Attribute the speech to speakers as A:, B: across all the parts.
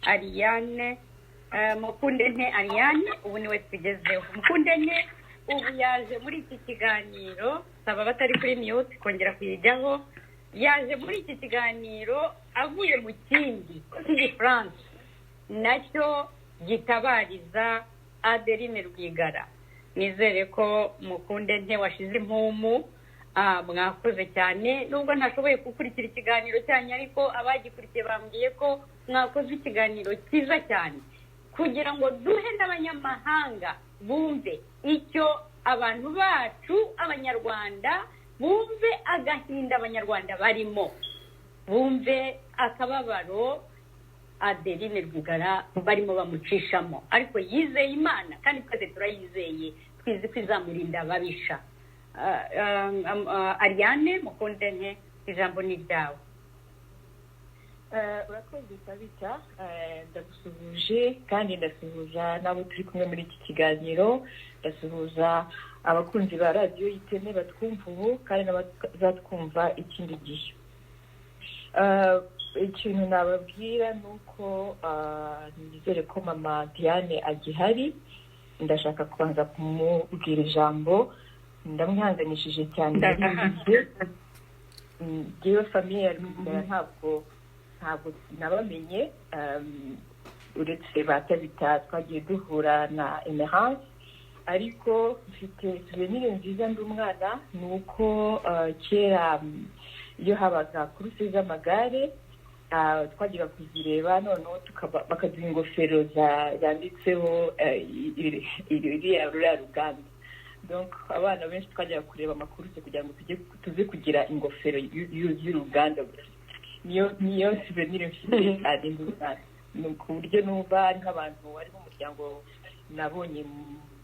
A: Ariane Mukundente Ariane ubu niwe tugezeho. Mukundente ubu yaje muri iki kiganiro, saba batari kuri mute kongera kuyijyaho. Yaje muri iki kiganiro avuye mu kindi cy'Igifaransa nacyo gitabariza Adeline Rwigara. Nizere ko Mukundente washize impumu. Mwakoze cyane nubwo ntashoboye gukurikira ikiganiro cyanyu, ariko abagikurikiye bambwiye ko mwakoze ikiganiro cyiza cyane kugira ngo duhe n'abanyamahanga bumve icyo abantu bacu abanyarwanda bumve agahinda abanyarwanda barimo, bumve akababaro Adeline Rwigara barimo bamucishamo, ariko yizeye Imana kandi twese turayizeye, twizi ko izamurinda ababisha. Ariane Mukundente, ijambo ni ryawe.
B: Urakoze Sabita, ndagusuhuje kandi ndasuhuza n'abo turi kumwe muri iki kiganiro, ndasuhuza abakunzi ba radiyo Iteme batwumva ubu kandi n'abazatwumva ikindi gihe. Ikintu nababwira ni uko nizere ko mama Diane agihari. Ndashaka kubanza kumubwira ijambo, ndamwihanganishije cyane ngewe famiye ya Rwigara ntabwo nabamenye, uretse batabita twagiye duhura na Emerance, ariko mfite souvenir nziza ndi umwana. ni uko kera iyo habaga kuruse z'amagare twagera kuzireba, noneho bakaduha ingofero zanditseho iriya ruganda. Donc abana benshi twajyaga kureba amakuruse kugira ngo tuze kugira ingofero y'uruganda. niyo souvenir mfite ari ndumva, ni ku buryo numva ari nk'abantu bari mu muryango nabonye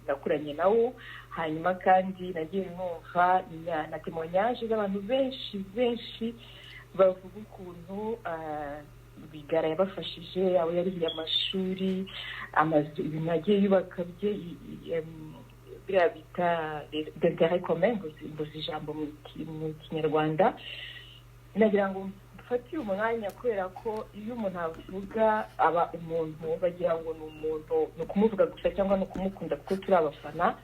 B: nakuranye nawo. Hanyuma kandi nagiye numva na témoignage z'abantu benshi bavuga ukuntu Rwigara yabafashije, abo yarihiye amashuri, amazu, ibintu yagiye yubaka biriya bita d'intérêt commun, mbuze ijambo mu Kinyarwanda. Nagira ngo mfate umwanya kubera ko iyo umuntu avuga aba umuntu bagira ngo ni umuntu, ni ukumuvuga gusa cyangwa ni ukumukunda kuko turi abafana.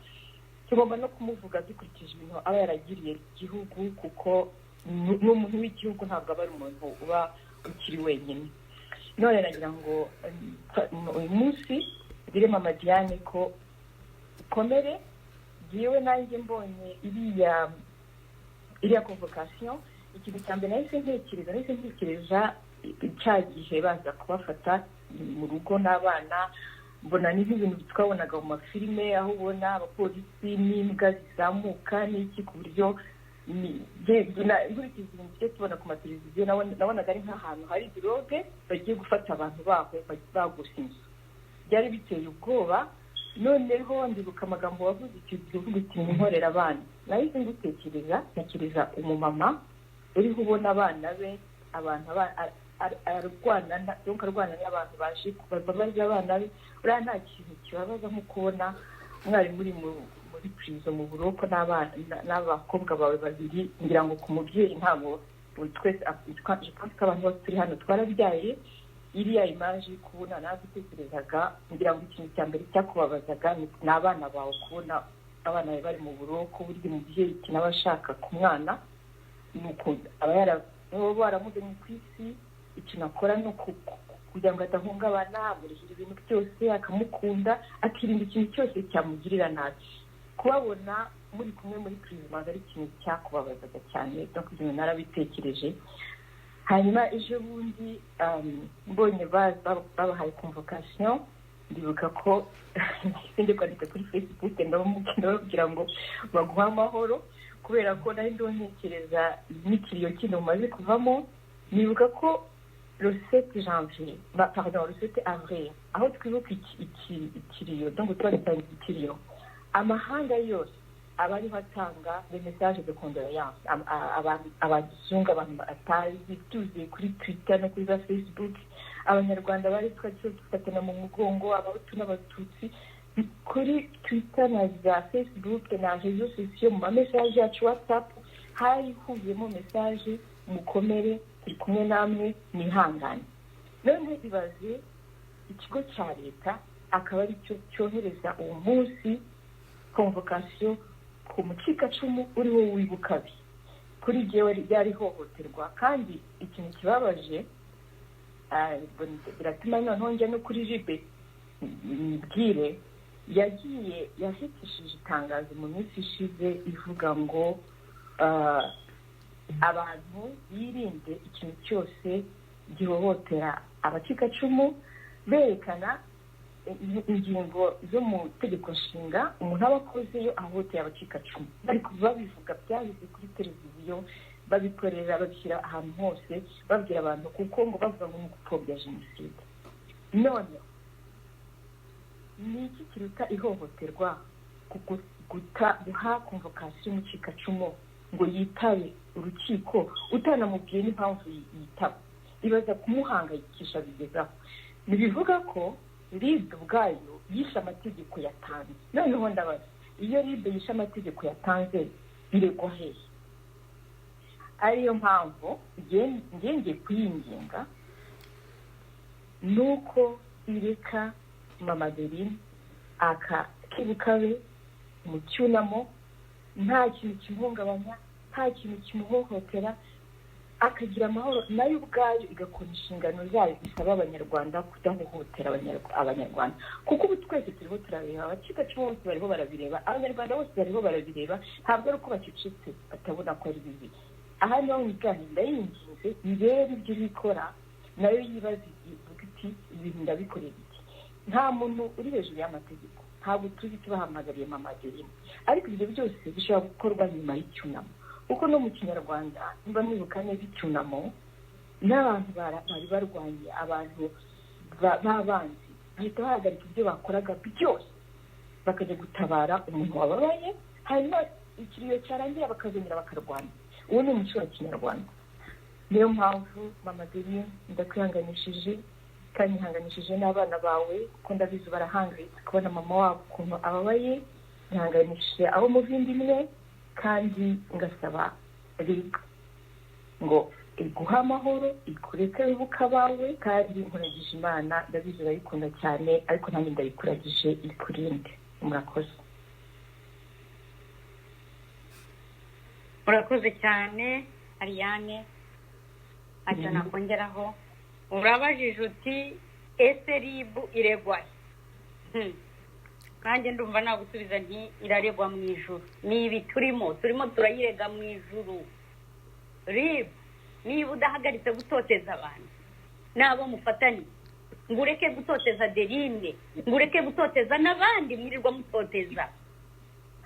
B: Tugomba no kumuvuga dukurikije ibintu aba yaragiriye igihugu, kuko n'umuntu w'igihugu ntabwo aba ari umuntu uba ukiri wenyine. None nagira ngo uyu munsi dire mama Diane ko komere, yewe nanjye mbonye iriya convocation, ikintu cya mbere nahise ntekereza cya gihe baza kubafata mu rugo n'abana. Mbona n'ibintu twabonaga mu mafilime, aho ubona abapolisi n'imbwa zizamuka n'iki, ku buryo nkurikiza ibintu tujye tubona ku mateleviziyo, nabonaga ari nk'ahantu hari drogue bagiye gufata abantu baho bagusa inzu. Byari biteye ubwoba. Noneho ndibuka amagambo wavuze uvuga uti nkorera abana. Nahise ntekereza umumama uriho ubona abana be, abantu arwana n'abantu baje kubabaza abana be. Uriya nta kintu kibabaza nko kubona mwari muri prison mu buroko n'abakobwa bawe babiri. Ngira ngo ku mubyeyi ntabwo twese abantu bose turi hano twarabyaye. Iriya image kubona nazitekerezaga, ngira ngo ikintu cya mbere cyakubabazaga ni abana bawe, kubona abana bawe bari mu buroko. Burya umubyeyi ikintu aba ashaka ku mwana ni uko aba baramuzanye ku isi, ikintu akora ni kugira ngo adahungabana, amurihira ibintu byose, akamukunda, akirinda ikintu cyose cyamugirira nabi. Kubabona muri kumwe muri prison ari ikintu cyakubabazaga cyane, donc ibintu narabitekereje. Hanyuma ejo bundi mbonye babahaye convocation, ndibuka ko ndi kwandika kuri Facebook ndababwira ngo baguha amahoro, kubera ko nari ndontekereza n'ikiriyo kindi umaze kuvamo. Nibuka ko le 7 avril, aho twibuka ikiriyo, donc twaritangiye ikiriyo, amahanga yose abari batanga des messages de condoléances, abazungu, abantu batazi, tuzi kuri Twitter no kuri Facebook. Abanyarwanda bari twafatana mu mugongo, abahutu n'abatutsi, kuri Twitter na za Facebook na réseaux sociaux, mu message yacu WhatsApp hari huvuyemo message mukomere, turi kumwe namwe, mwihangane. None ibaze ikigo cya leta akaba ari cyo cyohereza uwo munsi convocation ku mucikacumu uriho wibukabi kuri jewe ryari hohoterwa kandi ikintu kibabaje biratuma noneho njya no kuri jibe mbwire yagiye yahitishije itangazo mu minsi ishize ivuga ngo abantu birinde ikintu cyose gihohotera abacikacumu berekana ingingo zo mu tegeko nshinga umuntu aba akozeyo ahohotera abacikacumu bari babivuga byahize kuri televiziyo babikorera babishyira ahantu hose babwira abantu kuko ngo bavuga ngo ni ugupfobya jenoside none ni iki kiruta ihohoterwa guha convocation umucikacumu ngo yitabe urukiko utanamubwiye n'impamvu yitaba ibaza kumuhangayikisha bigezaho nibivuga ko RIB ubwayo yishe amategeko yatanze noneho ndabaza iyo RIB yishe amategeko yatanze biregwa hehe ariyo mpamvu ngiye kuyinginga nuko ireka mama Adeline akibukabe mu cyunamo nta kintu kimuhungabanya nta kintu kimuhohotera akagira amahoro nayo ubwayo igakora inshingano zayo isaba abanyarwanda kudahohotera abanyarwanda kuko ubu twese turiho turareba abacikacumu bose bariho barabireba abanyarwanda bose bariho barabireba ntabwo ari uko bacecetse batabona ko ari bibi aha niho nganira yinginze irebe ibyo bikora nayo yibaza iti ibintu ndabikorera iki nta muntu uri hejuru y'amategeko ntabwo tuzi tubahamagariye mama Adeline ariko ibyo byose bishobora gukorwa nyuma y'icyunamo kuko no mu kinyarwanda niba mwibuka neza icyunamo n'abantu bari barwanye abantu b'abanzi bahita bahagarika ibyo bakoraga byose bakajya gutabara umuntu wababaye hanyuma ikiriyo cyarangira bakazongera bakarwana uwo ni umuco wa kinyarwanda niyo mpamvu mama Adeline ndakwihanganishije kandi ntihanganishije n'abana bawe kuko ndabizi barahangayitse kubona mama wabo ukuntu ababaye ntihanganishije abo muvindimwe kandi ngasaba RIB ngo iguha amahoro ikureke wibuka abawe kandi nkuragije Imana ndabizi urayikunda cyane ariko nanjye ndayikuragije ikurinde murakoze
A: murakoze cyane Ariane icyo nakongeraho urabajije uti ese RIB iregwa nanjye ndumva nagusubiza nti iraregwa mu ijuru ni ibi turimo turayirega mu ijuru RIB niba udahagaritse gutoteza abantu n'abo mufatanye ngo ureke gutoteza Adeline ngo ureke gutoteza n'abandi mwirirwa mutoteza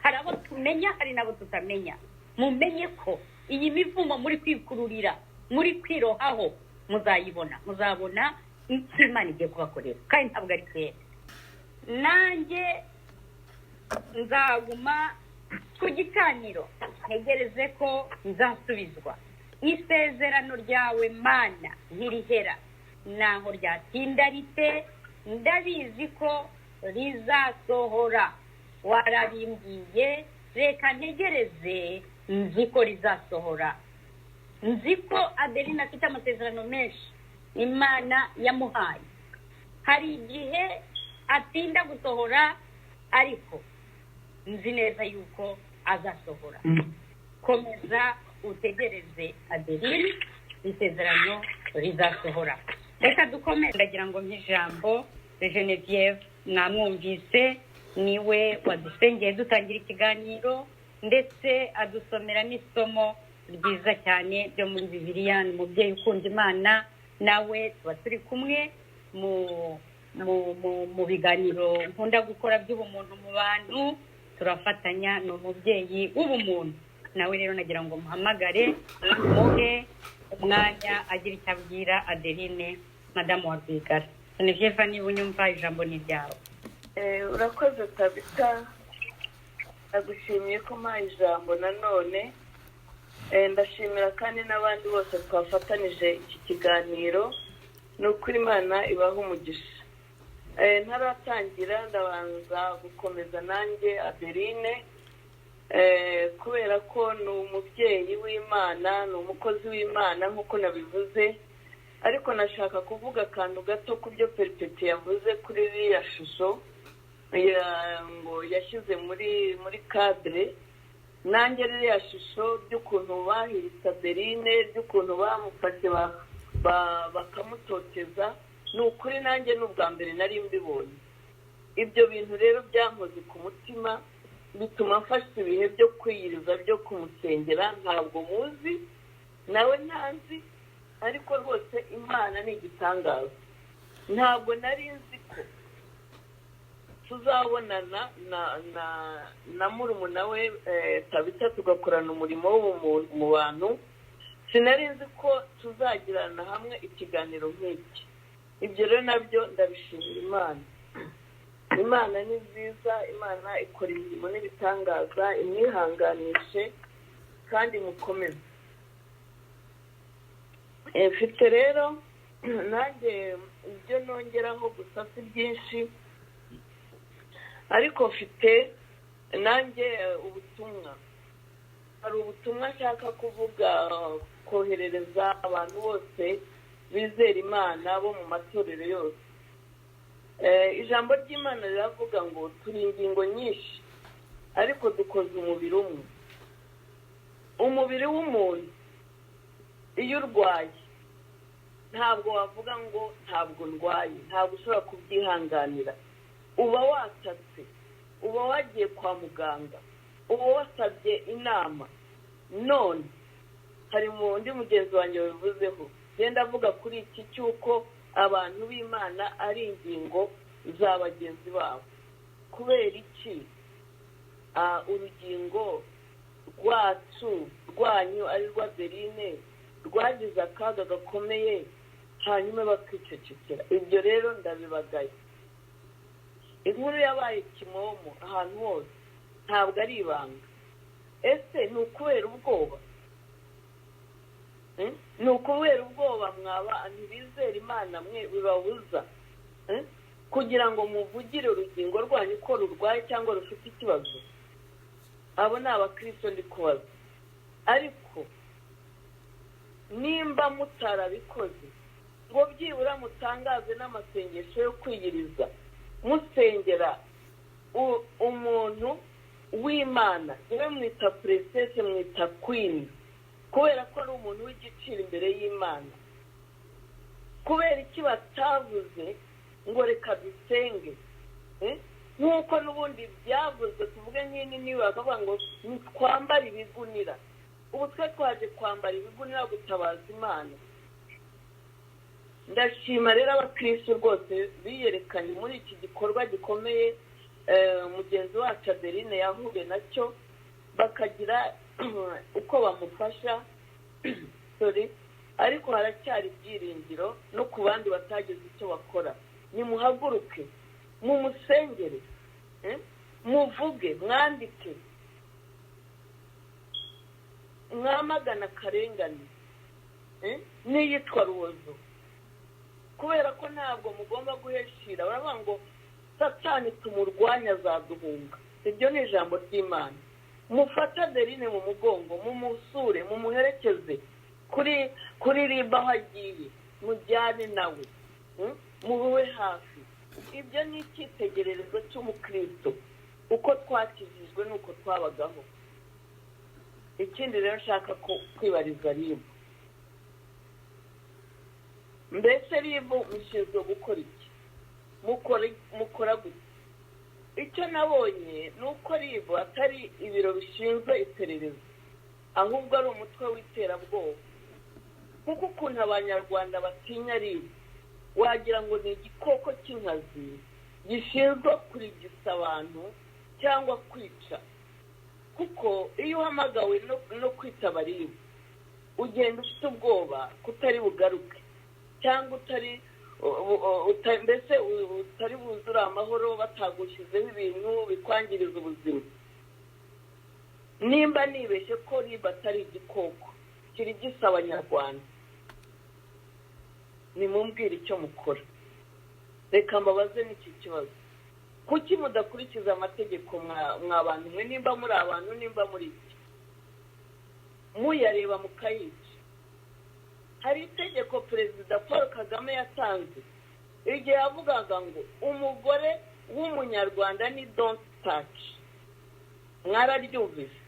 A: hari abo tumenya hari n'abo tutamenya mumenye ko iyi mivumo muri kwikururira muri kwirohaho muzabona icyo Imana igiye kubakorera kandi ntabwo ari kera nanjye nzaguma ku gicaniro ntegereze ko nzasubizwa isezerano ryawe Mana ntirihera naho ryatinda rite ndabizi ko rizasohora warabimbwiye reka ntegereze nzi ko rizasohora nzi ko Adeline afite amasezerano menshi Imana yamuhaye hari igihe atinda gusohora ariko nzi neza yuko azasohora komeza utegereze Adeline isezerano rizasohora reka dukomeze ndagira ngo nk'ijambo Genevieve mwamwumvise niwe wadusengeye dutangira ikiganiro ndetse adusomera n'isomo ryiza cyane ryo muri Bibiliya ni umubyeyi ukunda Imana nawe tuba turi kumwe mu biganiro nkunda gukora by'ubumuntu mu bantu turafatanya ni umubyeyi w'ubumuntu nawe rero nagira ngo muhamagare muhe umwanya agira icyo abwira Adeline madamu wa Rwigara Genevieve niba unyumva ijambo ni ryawe
C: urakoze Tabita ndagushimiye ko mpaye ijambo nanone ndashimira kandi n'abandi bose twafatanije iki kiganiro ni ukuri Imana ibaha umugisha ntaratangira ndabanza gukomeza nanjye Adeline kubera ko ni umubyeyi w'Imana ni umukozi w'Imana nk'uko nabivuze ariko nashaka kuvuga akantu gato ku byo Peripeti yavuze kuri iriya shusho ngo yashyize muri kadire. nanjye ririya shusho ry'ukuntu bahiritse Adeline, ry'ukuntu bamufashe bakamutoteza, ni ukuri nanjye ni ubwa mbere nari mbibonye. Ibyo bintu rero byankoze ku mutima, bituma mfashe ibihe byo kwiyiriza byo kumusengera. Ntabwo muzi, nawe ntazi, ariko rwose Imana ni igitangaza. Ntabwo nari nzi ko tuzabonana na murumuna we Tabita tugakorana umurimo w'ubumuntu mu bantu. Sinari nzi ko tuzagirana hamwe ikiganiro nk'iki. Ibyo rero nabyo ndabishimira Imana. Imana ni nziza, Imana ikora imirimo n'ibitangaza, imwihanganishe kandi mukomeze. Mfite rero nanjye ibyo nongeraho gusa si byinshi, ariko mfite nanjye ubutumwa. Hari ubutumwa nshaka kuvuga, koherereza abantu bose bizera Imana bo mu matorero yose. Ijambo ry'Imana riravuga ngo turi ingingo nyinshi ariko dukoze umubiri umwe. Umubiri w'umuntu iyo urwaye ntabwo wavuga ngo ntabwo ndwaye, ntabwo ushobora kubyihanganira. Uba watatse, uba wagiye kwa muganga, uba wasabye inama. None hari undi mugenzi wanjye wabivuzeho, genda avuga kuri iki cy'uko abantu b'Imana ari ingingo za bagenzi babo. Kubera iki urugingo rwacu rwanyu ari rwa Adeline rwagize akaga gakomeye hanyuma bakicecekera? Ibyo rero ndabibagaye. Inkuru yabaye kimomo ahantu hose, ntabwo ari ibanga. Ese ni ukubera ubwoba? Ni ukubera ubwoba mwaba ntibizera Imana mwe bibabuza kugira ngo muvugire urugingo rwanyu ko rurwaye cyangwa rufite ikibazo? Abo ni abakristo ndi kubaza. Ariko nimba mutarabikoze ngo byibura mutangaze n'amasengesho yo kwiyiriza musengera umuntu w'Imana, niwe mwita princess, mwita queen, kubera ko ari umuntu w'igiciro imbere y'Imana. Kubera iki batavuze ngo reka dusenge? Nk'uko n'ubundi byavuze, tuvuge nk'ini niwe bakavuga ngo twambare ibigunira. Ubu twe twaje kwambara ibigunira gutabaza Imana. Ndashima rero abakristo rwose biyerekanye muri iki gikorwa gikomeye mugenzi wacu Adeline yahuye nacyo, bakagira uko bamufasha. Ariko haracyari ibyiringiro no ku bandi batagize icyo bakora. Nimuhaguruke, mumusengere, muvuge, mwandike, mwamagana akarengane n'iyitwa rubozo. Kubera ko ntabwo mugomba guheshira. Baravuga ngo Satani tumurwanya azaduhunga. Ibyo ni ijambo ry'Imana. Mufate Adeline mu mugongo, mumusure, mumuherekeze kuri riba aho agiye, mujyane nawe, mube hafi. Ibyo ni icyitegererezo cy'umukristo, uko twakijijwe n'uko twabagaho. Ikindi rero nshaka kwibariza ribu. Mbese ribu mushinzwe gukora iki? Mukora gute? Icyo nabonye ni uko ribu atari ibiro bishinzwe iperereza, ahubwo ari umutwe w'iterabwoba. Kuko ukuntu abanyarwanda batinya ribu, wagira ngo ni igikoko cy'inkazi gishinzwe kurigisa abantu cyangwa kwica. Kuko iyo uhamagawe no kwitaba ribu, ugenda ufite ubwoba kutari bugaruke, cyangwa mbese utari buzure amahoro batagushyizeho ibintu bikwangiriza ubuzima. Nimba nibeshye ko ribu atari igikoko kirigisa abanyarwanda, nimumbwire icyo mukora. Reka mbabaze n'iki kibazo. Kuki mudakurikiza amategeko mw'abantu mwe? Nimba muri abantu, nimba muri iki, muyareba mukayica. hari itegeko perezida Paul Kagame yatanze igihe yavugaga ngo umugore w'umunyarwanda ni don't touch. Mwararyumvise?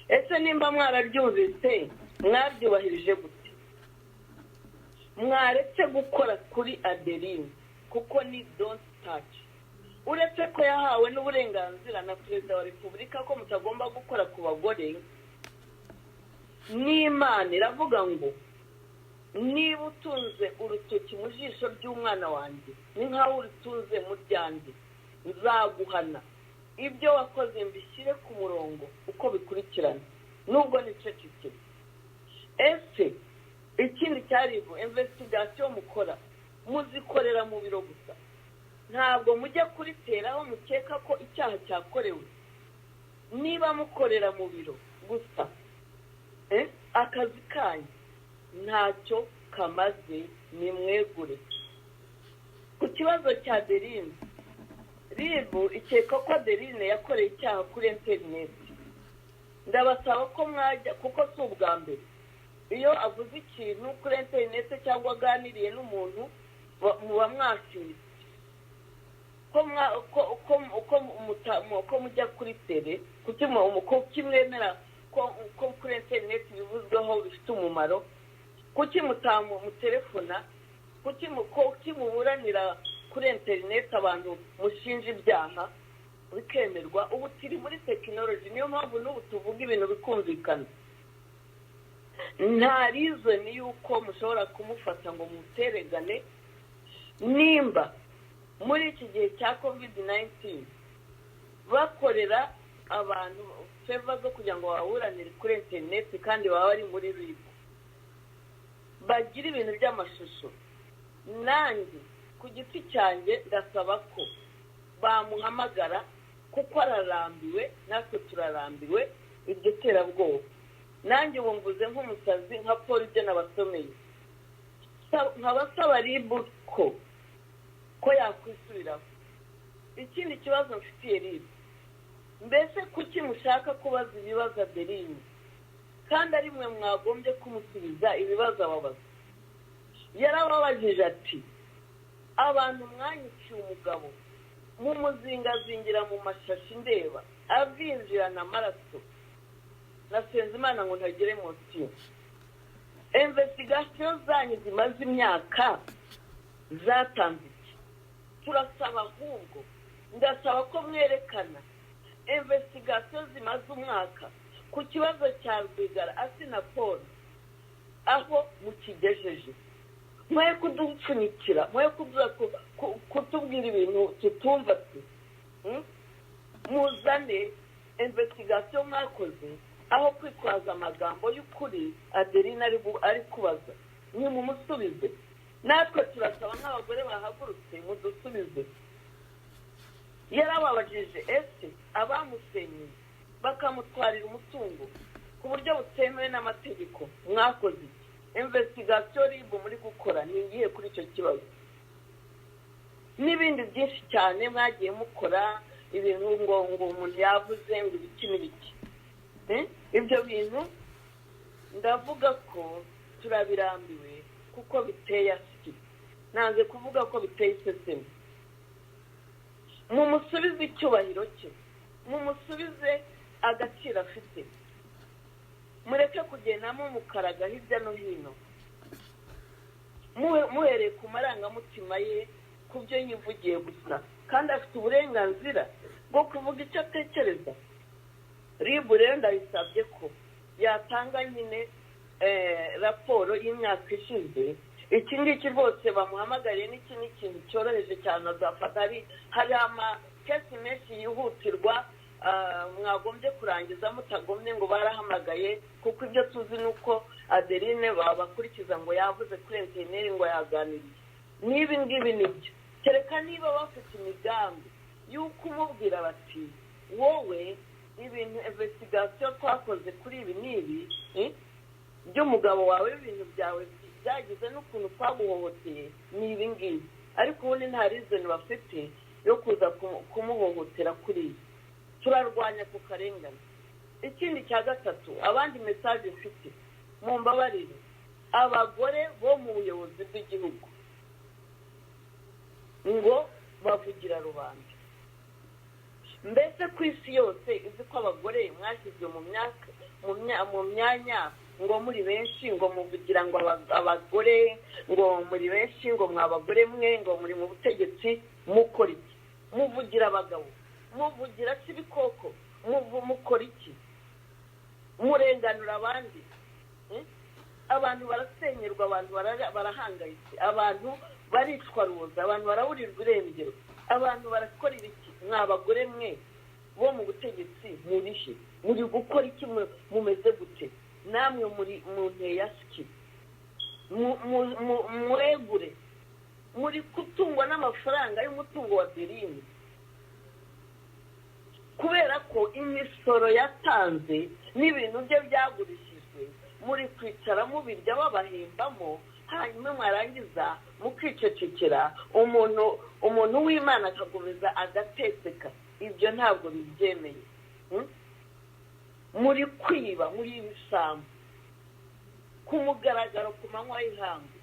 C: Ese nimba mwararyumvise mwabyubahirije gute? Mwaretse gukora kuri Adeline kuko ni don't touch. Uretse ko yahawe n'uburenganzira na perezida wa repubulika ko mutagomba gukora ku bagore, n'Imana iravuga ngo niba utunze urutoki mu jisho ry'umwana wanjye ni nkaho urutunze mu ryanjye, nzaguhana ibyo wakoze mbishyire ku murongo uko bikurikirana nubwo niceceke. Ese ikindi cyariho investigation mukora muzikorera mu biro gusa, ntabwo mujya kuriteraho mukeka ko icyaha cyakorewe. Niba mukorera mu biro gusa akazi kanyu ntacyo kamaze, ni mwegure. Ku kibazo cya Adeline, RIB ikeka ko Adeline yakoreye icyaha kuri interineti. Ndabasaba ko mwajya, kuko si ubwa mbere iyo avuze ikintu kuri interineti cyangwa aganiriye n'umuntu muba mwashinze ko mujya kuri tere, kuki mwemera ko kuri interineti bivuzweho bifite umumaro, kuki mutelefona, kuki muburanira kuri interineti abantu mushinja ibyaha bikemerwa. Ubu turi muri tekinoloji, niyo mpamvu n'ubu tuvuga ibintu bikumvikana. Nta reason yuko mushobora kumufata ngo muteregane. Nimba muri iki gihe cya COVID-19 bakorera abantu favor zo kugira ngo baburanire kuri interineti kandi baba bari muri RIB, bagira ibintu by'amashusho, nanjye ku giti cyanjye ndasaba ko bamuhamagara kuko ararambiwe, natwe turarambiwe iryo terabwoba. Nanjye bumvuze nk'umusazi nka Paul ibyo nabasomeye, nkabasaba RIB ko yakwisubiraho. Ikindi kibazo mfitiye RIB, mbese kuki mushaka kubaza ibibazo Adeline kandi ari mwe mwagombye kumusubiza ibibazo ababaza? Yarababajije ati abantu mwanyiciye umugabo mumuzingazingira mu mashashi ndeba avinjirana amaraso, nasenze Imana ngo ntagire emotion. Investigation zanyu zimaze imyaka zatanze iki? Turasaba ahubwo, ndasaba ko mwerekana investigation zimaze umwaka ku kibazo cya Rwigara Asina Paul aho mukigejeje. Mwe kudupfunyikira, mwe kutubwira ibintu tutumva twe. Muzane investigation mwakoze aho kwitwaza amagambo y'ukuri Adeline ari kubaza, ni mumusubize. Natwe turasaba nk'abagore bahagurutse mudusubize. Yarababajije ese abamusenyeye bakamutwarira umutungo ku buryo butemewe n'amategeko mwakoze iki? Investigation RIB muri gukora ni iyihe kuri icyo kibazo? N'ibindi byinshi cyane mwagiye mukora, ibintu ngo umuntu yavuze ngo ibiki n'ibiki. Ibyo bintu ndavuga ko turabirambiwe kuko biteye asiki. Nanze kuvuga ko biteye iseseme. Mumusubize icyubahiro cye, mumusubize agaciro afite. Mureke kugendamo mukaraga hirya no hino, muhereye ku marangamutima ye, ku byo yivugiye gusa, kandi afite uburenganzira bwo kuvuga icyo atekereza. RIB rero ndayisabye ko yatanga nyine raporo y'imyaka ishize. Iki ngiki rwose bamuhamagariye n'iki ni ikintu cyoroheje cyane azafata. Hari amakesi menshi yihutirwa mwagombye kurangiza mutagombye ngo barahamagaye, kuko ibyo tuzi nuko Adeline babakurikiza ngo yavuze kuri interineti ngo yaganiriye. N'ibi ngibi nibyo, kereka niba bafite imigambi y'uko umubwira bati wowe ibintu investigation twakoze kuri ibi n'ibi by'umugabo wawe, ibintu byawe byagize n'ukuntu twaguhohoteye ni ibi ngibi, ariko ubundi nta reason bafite yo kuza kumuhohotera kuri ibi. Turarwanya ku karengane. Ikindi cya gatatu, abandi message mfite mumbabarire, abagore bo mu buyobozi bw'igihugu ngo bavugira rubanda. Mbese ku isi yose izi ko abagore mwashyizwe mu myanya ngo muri benshi ngo muvugira ngo abagore ngo muri benshi ngo mwabagore mwe ngo muri mu butegetsi mukora iki? Muvugira abagabo, muvugira ibikoko, mukora iki? Murenganura abandi. Abantu barasenyerwa, abantu barahangayitse, abantu baricwa ruza, abantu baraburirwa irengero, abantu barakorera iki? Mwabagore mwe bo mu butegetsi murihe? muri gukora iki? Mumeze gute? Namwe muri mu nteyasiki muregure, muri kutungwa n'amafaranga y'umutungo wa Berine, kubera ko imisoro yatanze n'ibintu bye byagurishijwe, muri kwicara mubirya babahembamo, hanyuma mwarangiza mukicecekera, umuntu w'Imana akakomeza agateseka. Ibyo ntabwo bibyemeye. Muri kwiba, muri ibisambu ku mugaragaro, ku manywa y'ihangu.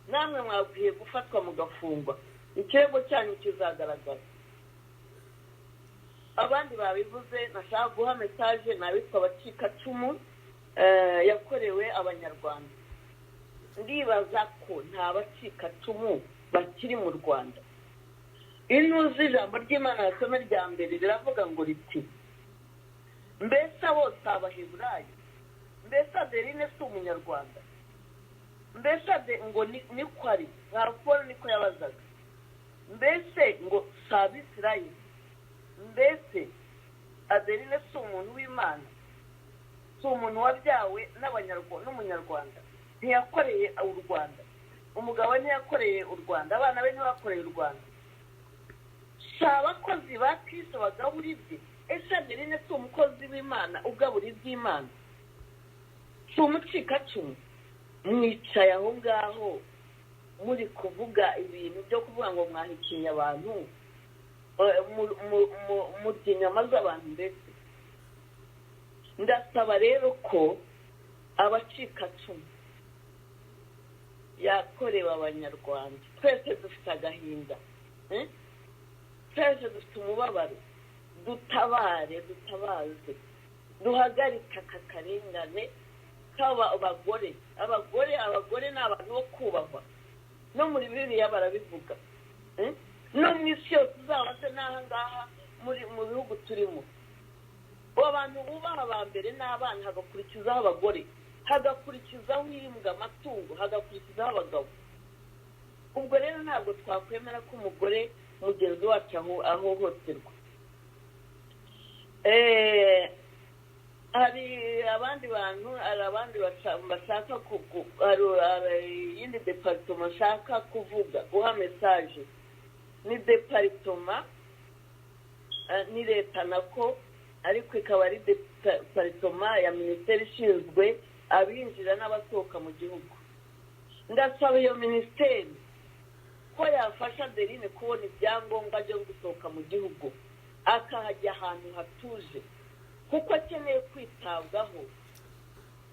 C: Namwe mwabwiye gufatwa mugafungwa, ikirego cyanyu kizagaragara. Abandi babivuze, nashaka guha message nabitwa abacikacumu yakorewe abanyarwanda. Ndibaza ko nta bacikacumu bakiri mu Rwanda. Inuzi ijambo ry'Imana yasome rya mbere riravuga ngo riti, mbese bose abaheburayo, mbese Adeline si umunyarwanda, mbese ngo niko ari, nka Paul niko yabazaga, mbese ngo si Abisirayeli, mbese Adeline si umuntu w'Imana, si umuntu wabyawe n'umunyarwanda, ntiyakoreye u Rwanda, umugabo we ntiyakoreye u Rwanda, abana be ntibakoreye u Rwanda, si abakozi ba Kristo bagabura ibye. Ese Adeline si umukozi w'Imana ugabura iby'Imana? Si umucikacumu? Mwicaye aho ngaho muri kuvuga ibintu byo kuvuga ngo mwahikinya abantu, murya inyama z'abantu. Mbese ndasaba rero ko abacikacumu yakorewe abanyarwanda, twese dufite agahinda, twese dufite umubabaro, dutabaze, duhagarike aka karengane k'abagore. Abagore ni abantu bo kubahwa, no muri Bibiliya barabivuga, no mu isi yose uzaba se n'aha ngaha mu bihugu turimo. Abantu bubaha aba mbere n'abana, hagakurikizaho abagore, hagakurikizaho imbwa, amatungo, hagakurikizaho abagabo. Ubwo rero ntabwo twakwemera ko umugore mugenzi wacu ahohoterwa. Hari abandi bantu, hari abandi bashaka iyindi departoma bashaka kuvuga, guha message. Ni departoma, ni leta nako, ariko ikaba ari departoma ya minisiteri ishinzwe abinjira n'abasohoka mu gihugu. Ndasaba iyo minisiteri ko yafasha Adeline kubona ibyangombwa byo gusohoka mu gihugu, akahajya ahantu hatuje, kuko akeneye kwitabwaho,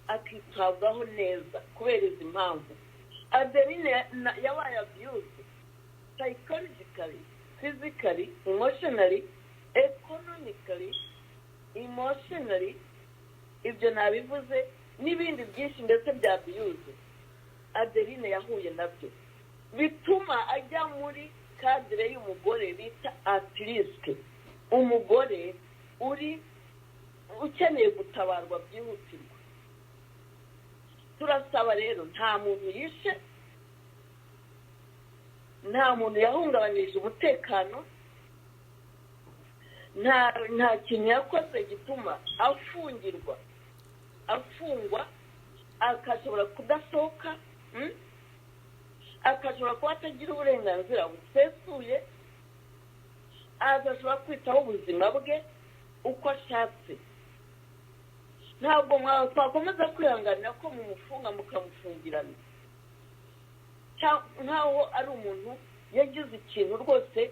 C: akitabwaho neza kubera izi mpamvu. Adeline yabaye abused psychologically, physically, emotionally, economically, emotionally, ibyo nabivuze, n'ibindi byinshi ndetse bya abuse Adeline yahuye nabyo, bituma ajya muri kadire y'umugore bita at risk, umugore ukeneye gutabarwa byihutirwa. Turasaba rero, nta muntu yishe, nta muntu yahungabanyije umutekano, nta kintu yakoze gituma afungwa, akashobora kudasohoka, akashobora kuba atagira uburenganzira busesuye, agashobora kwitaho ubuzima bwe uko ashatse. Ntabwo twakomeza kwihanganira ko mumufunga mukamufungirana nkaho ari umuntu yagize ikintu rwose.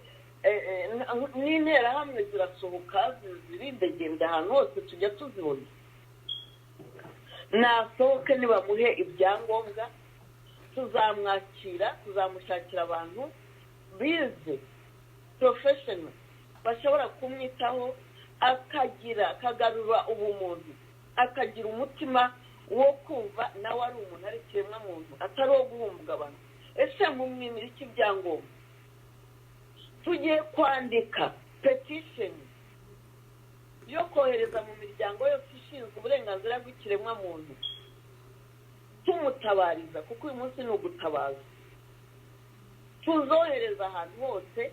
C: N'interahamwe zirasohoka zirindegenda ahantu hose tujya tuzibona. Nasohoke nibamuhe ibyangombwa, tuzamwakira, tuzamushakira abantu bize professional bashobora kumwitaho, akagarura ubumuntu, akagira umutima wo kumva nawe ari umuntu, ari ikiremwa muntu, atari uwo guhumbuka abantu. Ese mumwimira iki byangombwa? Tugiye kwandika petition yo kohereza mu miryango yose ishinzwe uburenganzira bw'ikiremwa muntu, tumutabariza, kuko uyu munsi ni ugutabaza. Tuzohereza ahantu hose.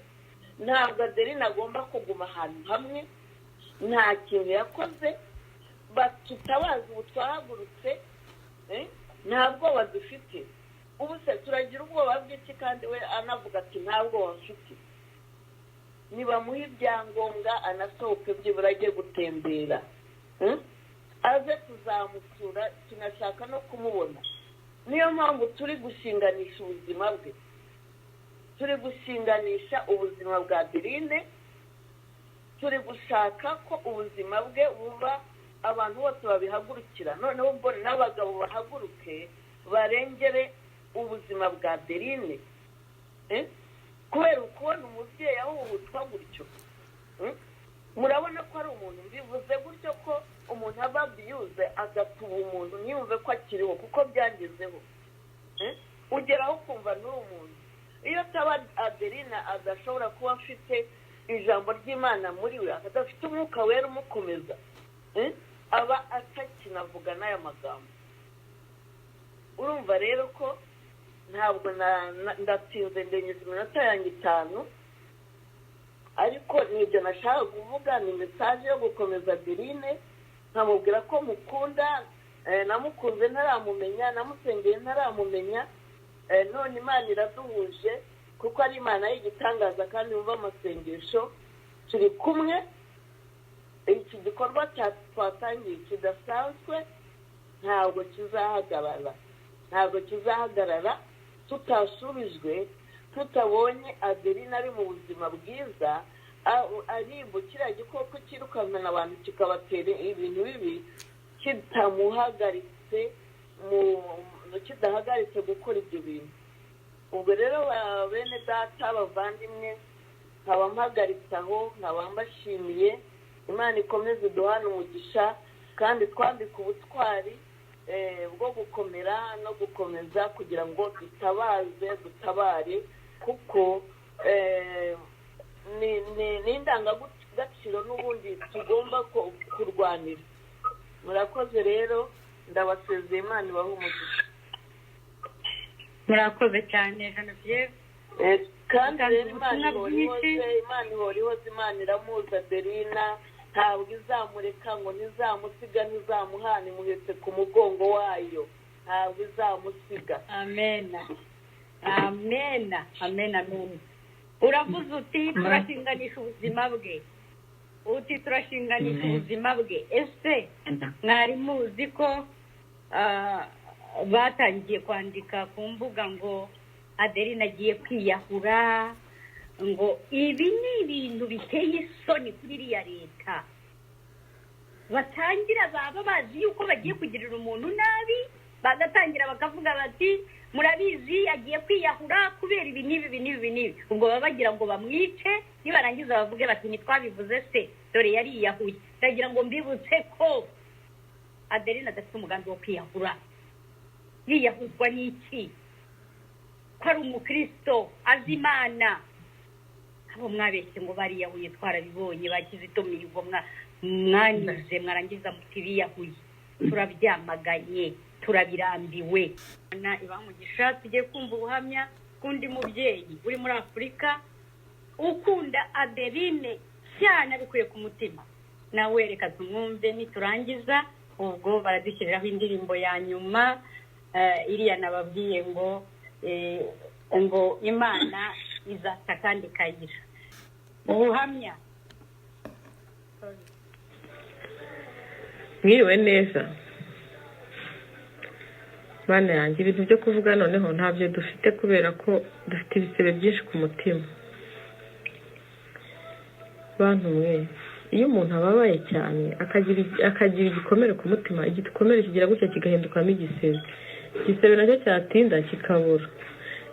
C: Ntabwo Adeline agomba kuguma ahantu hamwe, nta kintu yakoze, batutabaza. Ubu twahagurutse, nta bwoba dufite. Ubu se turagira ubwoba bw'iki? Kandi we anavuga ati nta bwoba mfite. Nibamuha ibyangombwa anasohoke byibura ajye gutembera, aze tuzamusura, tunashaka no kumubona. Niyo mpamvu turi gushinganisha ubuzima bwe, turi gushinganisha ubuzima bwa Adeline, turi gushaka ko ubuzima bwe buba abantu bose babihagurukira. Noneho ubwo n'abagabo bahaguruke barengere ubuzima bwa Adeline, kubera ukubona umubyeyi ahuhutwa gutyo. Murabona ko ari umuntu, bivuze gutyo ko umuntu aba abiyuze agatuba umuntu ntiyumve ko akiriho, kuko byangezeho. Ugeraho ukumva n'uri umuntu. Iyo ataba Adeline adashobora kuba afite ijambo ry'Imana muri we, adafite umwuka wera umukomeza, aba atakinavuga n'aya magambo. Urumva rero ko ntabwo ndatinze, ndengeje iminota yanjye 5, ariko nibyo nashaka kuvuga. Ni mesaje yo gukomeza Adeline, nkamubwira ko mukunda, namukunze ntaramumenya, namusengeye ntaramumenya, none Imana iraduhuje, kuko ari Imana y'igitangaza kandi yumva amasengesho. Turi kumwe. Iki gikorwa twatangiye kidasanzwe ntabwo kizahagarara tutasubijwe, tutabonye Adeline ari mu buzima bwiza, arimbu kiriya gikoko kirukankana abantu kikabatera ibintu bibi, kidahagaritse gukora ibyo bintu. Ubwo rero bene data, bavandimwe, nkaba mpagaritse aho, nkaba mbashimiye. Imana ikomeze iduhane umugisha, kandi twambike ubutwari bwo gukomera no gukomeza, kugira ngo dutabare, kuko ni indangagaciro n'ubundi tugomba kurwanira. Murakoze rero, ndabasezeye. Imana ibahe umugisha.
A: Murakoze cyane Genevieve.
C: Kandi rero Imana ihora ihoze, Imana iramuzi Adeline, ntabwo izamureka ngo ntizamusiga, ntizamuhana, imuhetse ku mugongo wayo, ntabwo izamusiga. Amena. Uravuze uti turashinganisha ubuzima bwe, ese mwari muzi ko batangiye kwandika ku mbuga ngo Adeline agiye kwiyahura, ngo ibi ni ibintu biteye isoni kuri iriya leta. Batangira baba bazi yuko bagiye kugirira umuntu nabi, bagatangira bakavuga bati murabizi agiye kwiyahura kubera ibi n'ibi. Ubwo baba bagira ngo bamwice, nibarangiza bavuge bati ntitwabivuze se, dore yari yiyahuye. Ndagira ngo mbibutse ko Adeline adafite umugambi wo kwiyahura. Yiyahuzwa n'iki? Ko ari umukristo azi Imana. Abo mwabeshye ngo bariyahuye twarabibonye, bakize Mihigo mwanyuze, mwarangiza muti biyahuye. Turabyamaganye, turabirambiwe. Ibamugisha, tugiye kumva ubuhamya kundi mubyeyi uri muri Afurika ukunda Adeline cyane, abikuye ku mutima. Nawe reka tumwumve niturangiza, ubwo baradushyiriraho indirimbo ya nyuma. Iriya nababwiye ngo Imana izaca kandi ikayira. Ubuhamya.
D: Mwiriwe neza bana yanjye, ibintu byo kuvuga noneho ntabyo dufite, kubera ko dufite ibisebe byinshi ku mutima. Bantu mwe, iyo umuntu ababaye cyane akagira igikomere ku mutima, igikomere kigira gutya kigahindukamo igisebe. igisebe nacyo cyatinda kikabura.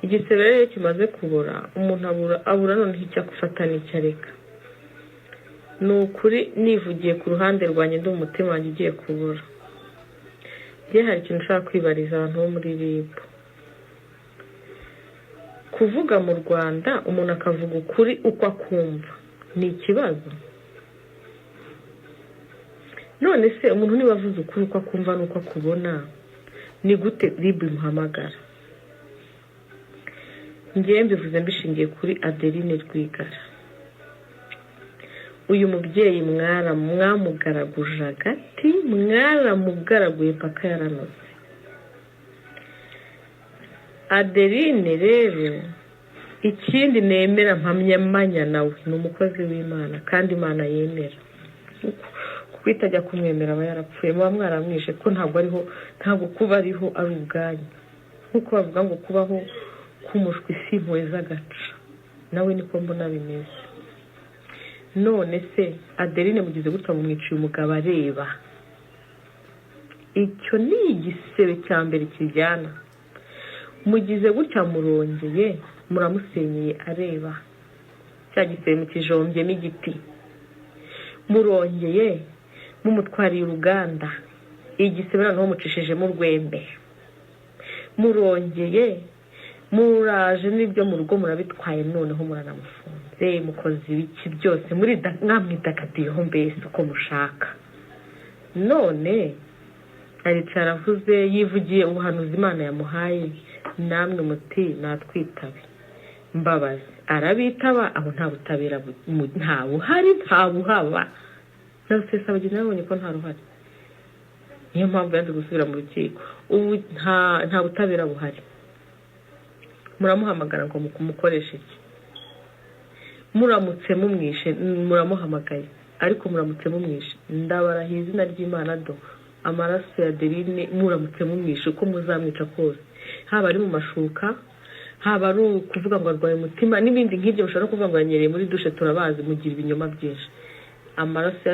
D: Igisebe rero kimaze kubura umuntu abura noneho icyo gufata n'icyo areka. Ni ukuri nivugiye ku ruhande rwanjye ndi umutima wanjye ugiye kubura. Njye hari ikintu ushaka kwibariza abantu bo muri RIB. Kuvuga mu Rwanda umuntu akavuga ukuri uko akumva ni ikibazo. None se umuntu niba avuze ukuri uko akumva n'uko akubona ni gute RIB imuhamagara? Njye mbivuze mbishingiye kuri Adeline Rwigara. Uyu mubyeyi mwamugaraguje agati, mwaramugaraguye paka yaranose. Adeline rero ikindi nemera mpamyamanya nawe ni umukozi w'Imana kandi Imana yemera. Kuko itajya kumwemera aba yarapfuye, muba mwaramwishe ko ntabwo kuba ariho ari ubwanyu. Nkuko bavuga ngo kubaho k'umushwi si impuhwe z'agaca, nawe niko mbona bimeze. None se Adeline mugize gutya mumwiciye umugabo areba. Icyo ni igisebe cya mbere kijyana. Mugize gutya murongeye muramusenyeye areba. Cya gisebe mukijombye n'igiti. Murongeye mumutwariye uruganda. Igisebe noneho mucishijemo urwembe. Murongeye muraje n'ibyo mu rugo murabitwaye noneho muranamufunze, mukoze ibiki byose muri mwamwidagadiyeho mbese uko mushaka. None aricara avuze yivugiye ubuhanuzi Imana yamuhaye, namwe muti natwitabe. Mbabazi arabitaba aho nta butabera nta buhari nta buhaba. Nabusesa bagenda babonye ko nta ruhari. Niyo mpamvu yanze gusubira mu rukiko. Ubu nta butabera buhari. Muramuhamagara ngo mukumukoreshe iki? Muramutse mumwishe muramuhamagaye, ariko muramutse mumwishe ndabarahiye izina ry'Imana do amaraso ya Adeline muramutse mumwishe uko muzamwica kose, haba ari mu mashuka, haba ari kuvuga ngo arwaye umutima n'ibindi nk'ibyo mushobora kuvuga ngo yanyereye muri dushe turabazi mugira ibinyoma byinshi. Amaraso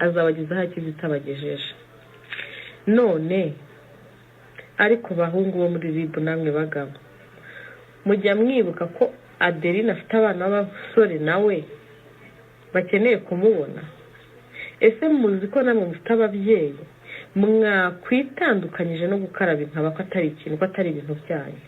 D: azabagiza hakizi itabagejeje. None ariko bahungu bo muri RIB namwe bagabo mujya mwibuka ko Adeline afite abana b'abasore nawe bakeneye kumubona. Ese muzi ko namwe mufite ababyeyi mwakwitandukanyije no gukaraba inkaba ko atari ikintu, ko atari ibintu byanyu?